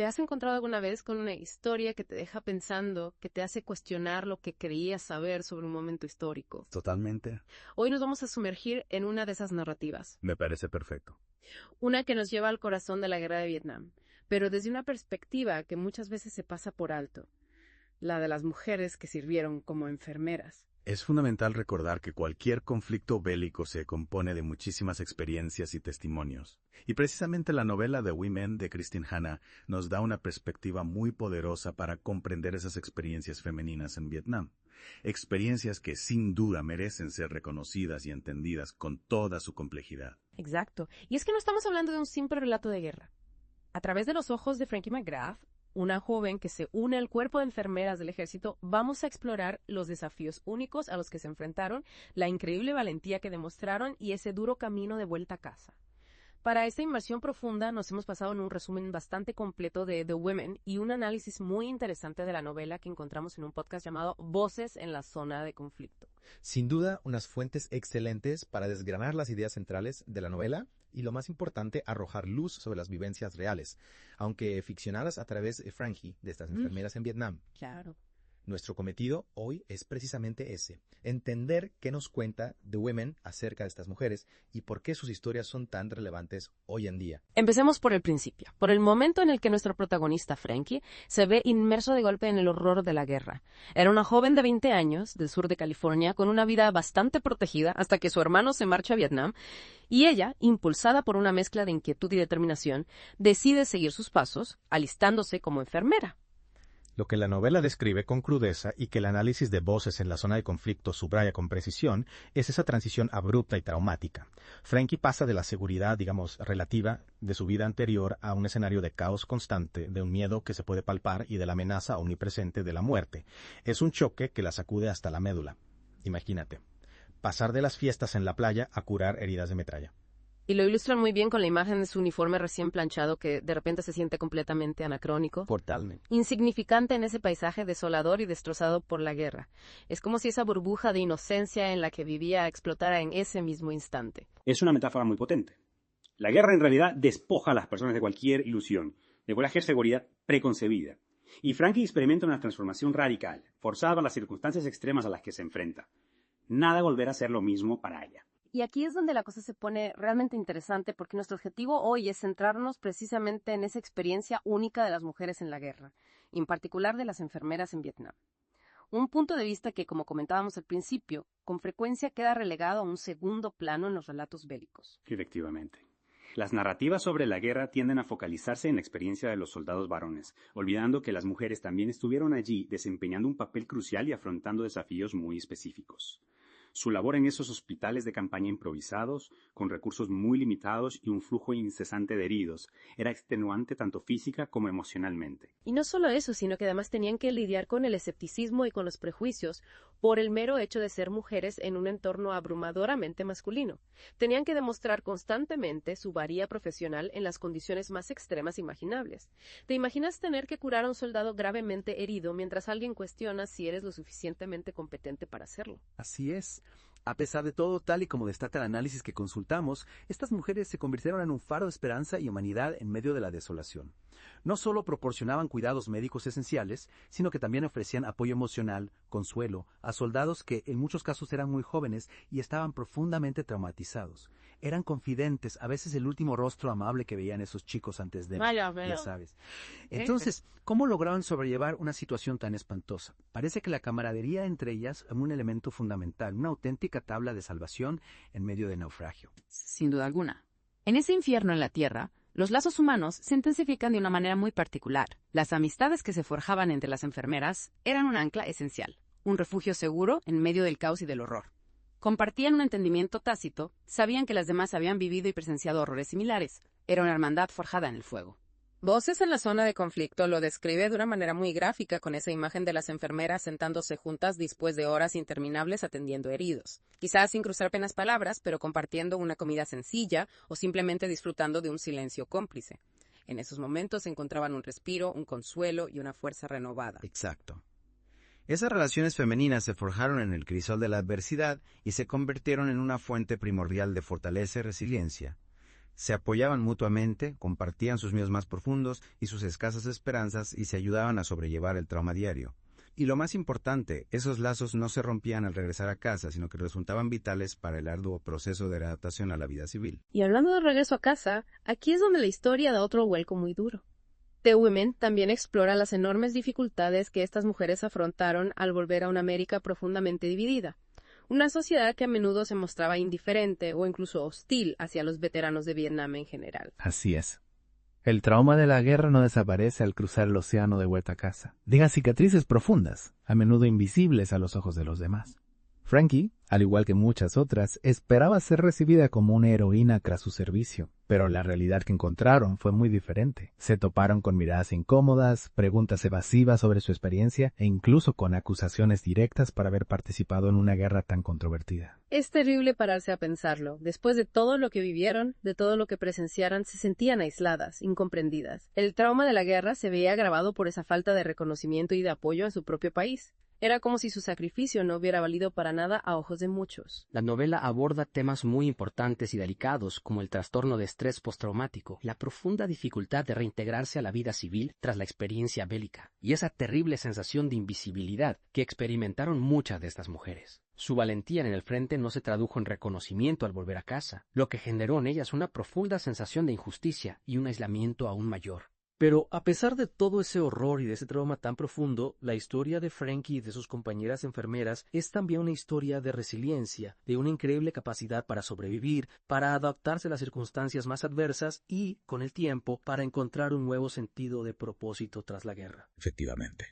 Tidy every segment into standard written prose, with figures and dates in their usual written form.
¿Te has encontrado alguna vez con una historia que te deja pensando, que te hace cuestionar lo que creías saber sobre un momento histórico? Totalmente. Hoy nos vamos a sumergir en una de esas narrativas. Me parece perfecto. Una que nos lleva al corazón de la guerra de Vietnam, pero desde una perspectiva que muchas veces se pasa por alto, la de las mujeres que sirvieron como enfermeras. Es fundamental recordar que cualquier conflicto bélico se compone de muchísimas experiencias y testimonios. Y precisamente la novela The Women de Christine Hanna nos da una perspectiva muy poderosa para comprender esas experiencias femeninas en Vietnam. Experiencias que sin duda merecen ser reconocidas y entendidas con toda su complejidad. Exacto. Y es que no estamos hablando de un simple relato de guerra. A través de los ojos de Frankie McGrath, una joven que se une al cuerpo de enfermeras del ejército, vamos a explorar los desafíos únicos a los que se enfrentaron, la increíble valentía que demostraron y ese duro camino de vuelta a casa. Para esta inmersión profunda nos hemos pasado en un resumen bastante completo de The Women y un análisis muy interesante de la novela que encontramos en un podcast llamado Voces en la Zona de Conflicto. Sin duda, unas fuentes excelentes para desgranar las ideas centrales de la novela y, lo más importante, arrojar luz sobre las vivencias reales, aunque ficcionadas a través de Frankie, de estas enfermeras en Vietnam. Claro. Nuestro cometido hoy es precisamente ese, entender qué nos cuenta The Women acerca de estas mujeres y por qué sus historias son tan relevantes hoy en día. Empecemos por el principio, por el momento en el que nuestro protagonista, Frankie, se ve inmerso de golpe en el horror de la guerra. Era una joven de 20 años, del sur de California, con una vida bastante protegida hasta que su hermano se marcha a Vietnam, y ella, impulsada por una mezcla de inquietud y determinación, decide seguir sus pasos, alistándose como enfermera. Lo que la novela describe con crudeza y que el análisis de Voces en la Zona de Conflicto subraya con precisión es esa transición abrupta y traumática. Frankie pasa de la seguridad, digamos, relativa de su vida anterior a un escenario de caos constante, de un miedo que se puede palpar y de la amenaza omnipresente de la muerte. Es un choque que la sacude hasta la médula. Imagínate, pasar de las fiestas en la playa a curar heridas de metralla. Y lo ilustran muy bien con la imagen de su uniforme recién planchado que de repente se siente completamente anacrónico. Totalmente. Insignificante en ese paisaje desolador y destrozado por la guerra. Es como si esa burbuja de inocencia en la que vivía explotara en ese mismo instante. Es una metáfora muy potente. La guerra en realidad despoja a las personas de cualquier ilusión, de cualquier seguridad preconcebida. Y Frankie experimenta una transformación radical, forzada por las circunstancias extremas a las que se enfrenta. Nada volverá a ser lo mismo para ella. Y aquí es donde la cosa se pone realmente interesante porque nuestro objetivo hoy es centrarnos precisamente en esa experiencia única de las mujeres en la guerra, y en particular de las enfermeras en Vietnam. Un punto de vista que, como comentábamos al principio, con frecuencia queda relegado a un segundo plano en los relatos bélicos. Efectivamente. Las narrativas sobre la guerra tienden a focalizarse en la experiencia de los soldados varones, olvidando que las mujeres también estuvieron allí desempeñando un papel crucial y afrontando desafíos muy específicos. Su labor en esos hospitales de campaña improvisados, con recursos muy limitados y un flujo incesante de heridos, era extenuante tanto física como emocionalmente. Y no solo eso, sino que además tenían que lidiar con el escepticismo y con los prejuicios por el mero hecho de ser mujeres en un entorno abrumadoramente masculino. Tenían que demostrar constantemente su valía profesional en las condiciones más extremas imaginables. ¿Te imaginas tener que curar a un soldado gravemente herido mientras alguien cuestiona si eres lo suficientemente competente para hacerlo? Así es. A pesar de todo, tal y como destaca el análisis que consultamos, estas mujeres se convirtieron en un faro de esperanza y humanidad en medio de la desolación. No solo proporcionaban cuidados médicos esenciales, sino que también ofrecían apoyo emocional, consuelo, a soldados que en muchos casos eran muy jóvenes y estaban profundamente traumatizados. Eran confidentes, a veces el último rostro amable que veían esos chicos antes de... Vaya. Ya sabes. Entonces, ¿cómo lograron sobrellevar una situación tan espantosa? Parece que la camaradería entre ellas es un elemento fundamental, una auténtica tabla de salvación en medio del naufragio. Sin duda alguna. En ese infierno en la tierra, los lazos humanos se intensifican de una manera muy particular. Las amistades que se forjaban entre las enfermeras eran un ancla esencial, un refugio seguro en medio del caos y del horror. Compartían un entendimiento tácito, sabían que las demás habían vivido y presenciado horrores similares. Era una hermandad forjada en el fuego. Voces en la Zona de Conflicto lo describe de una manera muy gráfica con esa imagen de las enfermeras sentándose juntas después de horas interminables atendiendo heridos. Quizás sin cruzar apenas palabras, pero compartiendo una comida sencilla o simplemente disfrutando de un silencio cómplice. En esos momentos encontraban un respiro, un consuelo y una fuerza renovada. Exacto. Esas relaciones femeninas se forjaron en el crisol de la adversidad y se convirtieron en una fuente primordial de fortaleza y resiliencia. Se apoyaban mutuamente, compartían sus miedos más profundos y sus escasas esperanzas y se ayudaban a sobrellevar el trauma diario. Y lo más importante, esos lazos no se rompían al regresar a casa, sino que resultaban vitales para el arduo proceso de adaptación a la vida civil. Y hablando de regreso a casa, aquí es donde la historia da otro vuelco muy duro. The Women también explora las enormes dificultades que estas mujeres afrontaron al volver a una América profundamente dividida. Una sociedad que a menudo se mostraba indiferente o incluso hostil hacia los veteranos de Vietnam en general. Así es. El trauma de la guerra no desaparece al cruzar el océano de vuelta a casa. Deja cicatrices profundas, a menudo invisibles a los ojos de los demás. Frankie, al igual que muchas otras, esperaba ser recibida como una heroína tras su servicio, pero la realidad que encontraron fue muy diferente. Se toparon con miradas incómodas, preguntas evasivas sobre su experiencia e incluso con acusaciones directas por haber participado en una guerra tan controvertida. Es terrible pararse a pensarlo. Después de todo lo que vivieron, de todo lo que presenciaran, se sentían aisladas, incomprendidas. El trauma de la guerra se veía agravado por esa falta de reconocimiento y de apoyo en su propio país. Era como si su sacrificio no hubiera valido para nada a ojos de muchos. La novela aborda temas muy importantes y delicados como el trastorno de estrés postraumático, la profunda dificultad de reintegrarse a la vida civil tras la experiencia bélica, y esa terrible sensación de invisibilidad que experimentaron muchas de estas mujeres. Su valentía en el frente no se tradujo en reconocimiento al volver a casa, lo que generó en ellas una profunda sensación de injusticia y un aislamiento aún mayor. Pero a pesar de todo ese horror y de ese trauma tan profundo, la historia de Frankie y de sus compañeras enfermeras es también una historia de resiliencia, de una increíble capacidad para sobrevivir, para adaptarse a las circunstancias más adversas y, con el tiempo, para encontrar un nuevo sentido de propósito tras la guerra. Efectivamente.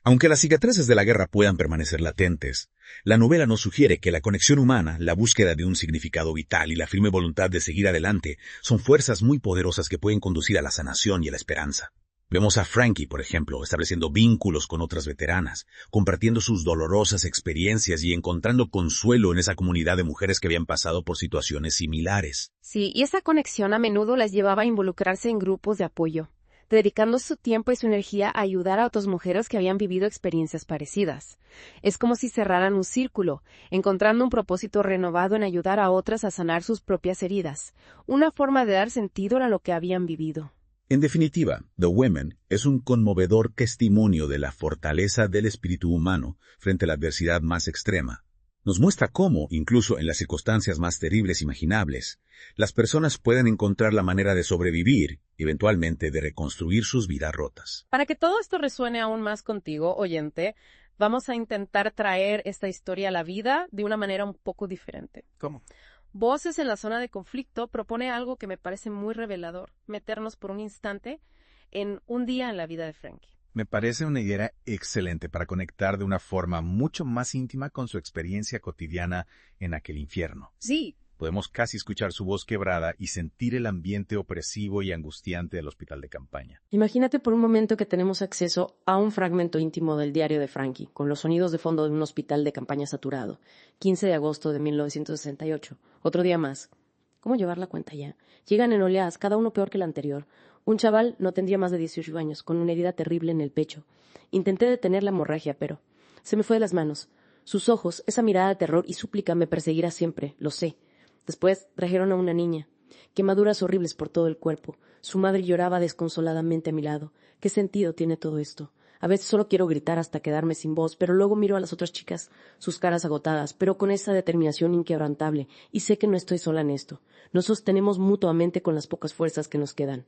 Aunque las cicatrices de la guerra puedan permanecer latentes, la novela nos sugiere que la conexión humana, la búsqueda de un significado vital y la firme voluntad de seguir adelante son fuerzas muy poderosas que pueden conducir a la sanación y a la esperanza. Vemos a Frankie, por ejemplo, estableciendo vínculos con otras veteranas, compartiendo sus dolorosas experiencias y encontrando consuelo en esa comunidad de mujeres que habían pasado por situaciones similares. Sí, y esa conexión a menudo las llevaba a involucrarse en grupos de apoyo, dedicando su tiempo y su energía a ayudar a otras mujeres que habían vivido experiencias parecidas. Es como si cerraran un círculo, encontrando un propósito renovado en ayudar a otras a sanar sus propias heridas, una forma de dar sentido a lo que habían vivido. En definitiva, The Women es un conmovedor testimonio de la fortaleza del espíritu humano frente a la adversidad más extrema. Nos muestra cómo, incluso en las circunstancias más terribles imaginables, las personas pueden encontrar la manera de sobrevivir, eventualmente de reconstruir sus vidas rotas. Para que todo esto resuene aún más contigo, oyente, vamos a intentar traer esta historia a la vida de una manera un poco diferente. ¿Cómo? Voces en la zona de conflicto propone algo que me parece muy revelador, meternos por un instante en un día en la vida de Frankie. Me parece una idea excelente para conectar de una forma mucho más íntima con su experiencia cotidiana en aquel infierno. Sí. Podemos casi escuchar su voz quebrada y sentir el ambiente opresivo y angustiante del hospital de campaña. Imagínate por un momento que tenemos acceso a un fragmento íntimo del diario de Frankie, con los sonidos de fondo de un hospital de campaña saturado. 15 de agosto de 1968. Otro día más. ¿Cómo llevar la cuenta ya? Llegan en oleadas, cada uno peor que el anterior. Un chaval no tendría más de 18 años, con una herida terrible en el pecho. Intenté detener la hemorragia, pero se me fue de las manos. Sus ojos, esa mirada de terror y súplica me perseguirá siempre, lo sé. Después trajeron a una niña. Quemaduras horribles por todo el cuerpo. Su madre lloraba desconsoladamente a mi lado. ¿Qué sentido tiene todo esto? A veces solo quiero gritar hasta quedarme sin voz, pero luego miro a las otras chicas, sus caras agotadas, pero con esa determinación inquebrantable, y sé que no estoy sola en esto. Nos sostenemos mutuamente con las pocas fuerzas que nos quedan.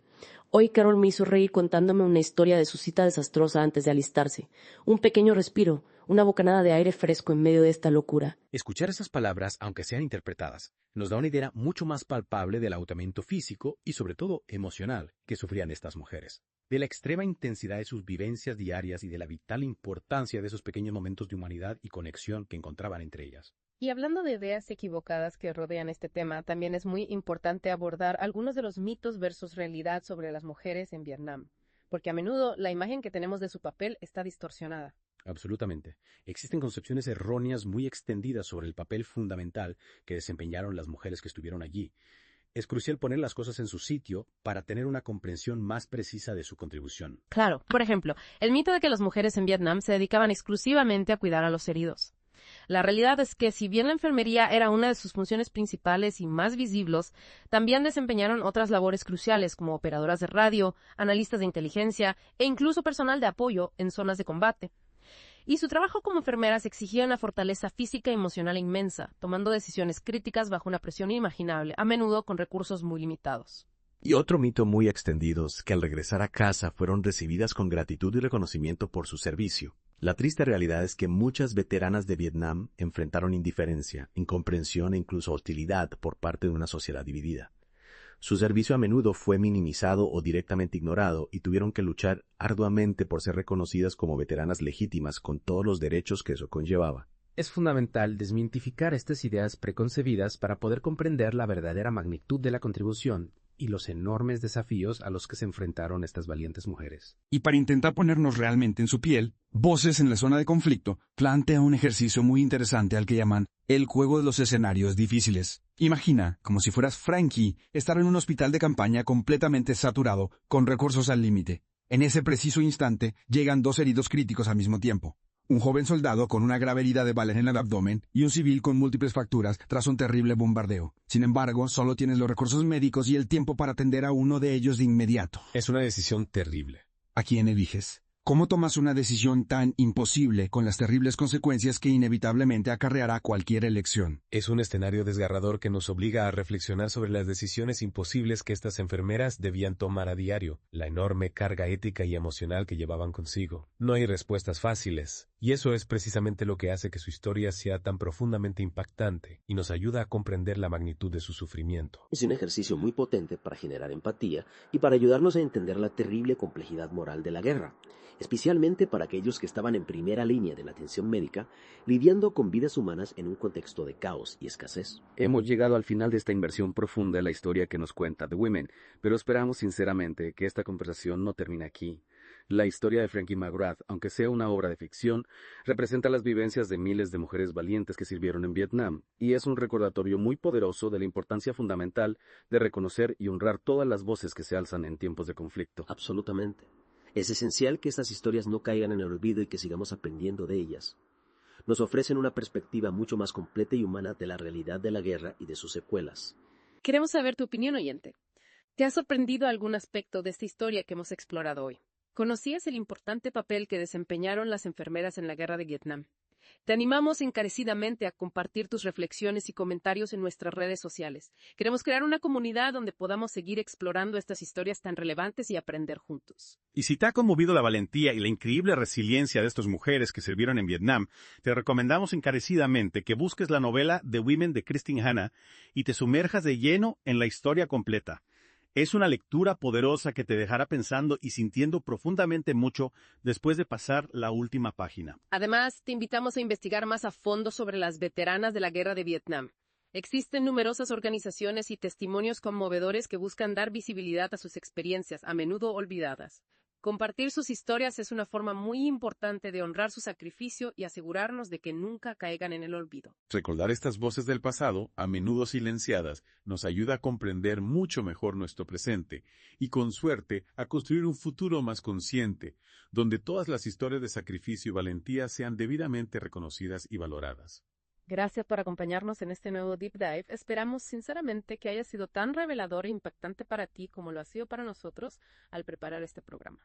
Hoy Carol me hizo reír contándome una historia de su cita desastrosa antes de alistarse. Un pequeño respiro, una bocanada de aire fresco en medio de esta locura. Escuchar esas palabras, aunque sean interpretadas, nos da una idea mucho más palpable del agotamiento físico y sobre todo emocional que sufrían estas mujeres, de la extrema intensidad de sus vivencias diarias y de la vital importancia de esos pequeños momentos de humanidad y conexión que encontraban entre ellas. Y hablando de ideas equivocadas que rodean este tema, también es muy importante abordar algunos de los mitos versus realidad sobre las mujeres en Vietnam, porque a menudo la imagen que tenemos de su papel está distorsionada. Absolutamente. Existen concepciones erróneas muy extendidas sobre el papel fundamental que desempeñaron las mujeres que estuvieron allí. Es crucial poner las cosas en su sitio para tener una comprensión más precisa de su contribución. Claro, por ejemplo, el mito de que las mujeres en Vietnam se dedicaban exclusivamente a cuidar a los heridos. La realidad es que si bien la enfermería era una de sus funciones principales y más visibles, también desempeñaron otras labores cruciales como operadoras de radio, analistas de inteligencia e incluso personal de apoyo en zonas de combate. Y su trabajo como enfermeras exigía una fortaleza física y emocional inmensa, tomando decisiones críticas bajo una presión inimaginable, a menudo con recursos muy limitados. Y otro mito muy extendido es que al regresar a casa fueron recibidas con gratitud y reconocimiento por su servicio. La triste realidad es que muchas veteranas de Vietnam enfrentaron indiferencia, incomprensión e incluso hostilidad por parte de una sociedad dividida. Su servicio a menudo fue minimizado o directamente ignorado y tuvieron que luchar arduamente por ser reconocidas como veteranas legítimas con todos los derechos que eso conllevaba. Es fundamental desmitificar estas ideas preconcebidas para poder comprender la verdadera magnitud de la contribución y los enormes desafíos a los que se enfrentaron estas valientes mujeres. Y para intentar ponernos realmente en su piel, Voces en la zona de conflicto plantea un ejercicio muy interesante al que llaman el juego de los escenarios difíciles. Imagina, como si fueras Frankie, estar en un hospital de campaña completamente saturado, con recursos al límite. En ese preciso instante, llegan 2 heridos críticos al mismo tiempo. Un joven soldado con una grave herida de bala en el abdomen y un civil con múltiples fracturas tras un terrible bombardeo. Sin embargo, solo tienes los recursos médicos y el tiempo para atender a uno de ellos de inmediato. Es una decisión terrible. ¿A quién eliges? ¿Cómo tomas una decisión tan imposible con las terribles consecuencias que inevitablemente acarreará cualquier elección? Es un escenario desgarrador que nos obliga a reflexionar sobre las decisiones imposibles que estas enfermeras debían tomar a diario, la enorme carga ética y emocional que llevaban consigo. No hay respuestas fáciles, y eso es precisamente lo que hace que su historia sea tan profundamente impactante y nos ayuda a comprender la magnitud de su sufrimiento. Es un ejercicio muy potente para generar empatía y para ayudarnos a entender la terrible complejidad moral de la guerra, especialmente para aquellos que estaban en primera línea de la atención médica, lidiando con vidas humanas en un contexto de caos y escasez. Hemos llegado al final de esta inversión profunda en la historia que nos cuenta The Women, pero esperamos sinceramente que esta conversación no termine aquí. La historia de Frankie McGrath, aunque sea una obra de ficción, representa las vivencias de miles de mujeres valientes que sirvieron en Vietnam, y es un recordatorio muy poderoso de la importancia fundamental de reconocer y honrar todas las voces que se alzan en tiempos de conflicto. Absolutamente. Es esencial que estas historias no caigan en el olvido y que sigamos aprendiendo de ellas. Nos ofrecen una perspectiva mucho más completa y humana de la realidad de la guerra y de sus secuelas. Queremos saber tu opinión, oyente. ¿Te ha sorprendido algún aspecto de esta historia que hemos explorado hoy? ¿Conocías el importante papel que desempeñaron las enfermeras en la guerra de Vietnam? Te animamos encarecidamente a compartir tus reflexiones y comentarios en nuestras redes sociales. Queremos crear una comunidad donde podamos seguir explorando estas historias tan relevantes y aprender juntos. Y si te ha conmovido la valentía y la increíble resiliencia de estas mujeres que sirvieron en Vietnam, te recomendamos encarecidamente que busques la novela The Women de Christine Hanna y te sumerjas de lleno en la historia completa. Es una lectura poderosa que te dejará pensando y sintiendo profundamente mucho después de pasar la última página. Además, te invitamos a investigar más a fondo sobre las veteranas de la guerra de Vietnam. Existen numerosas organizaciones y testimonios conmovedores que buscan dar visibilidad a sus experiencias, a menudo olvidadas. Compartir sus historias es una forma muy importante de honrar su sacrificio y asegurarnos de que nunca caigan en el olvido. Recordar estas voces del pasado, a menudo silenciadas, nos ayuda a comprender mucho mejor nuestro presente y, con suerte, a construir un futuro más consciente, donde todas las historias de sacrificio y valentía sean debidamente reconocidas y valoradas. Gracias por acompañarnos en este nuevo Deep Dive. Esperamos sinceramente que haya sido tan revelador e impactante para ti como lo ha sido para nosotros al preparar este programa.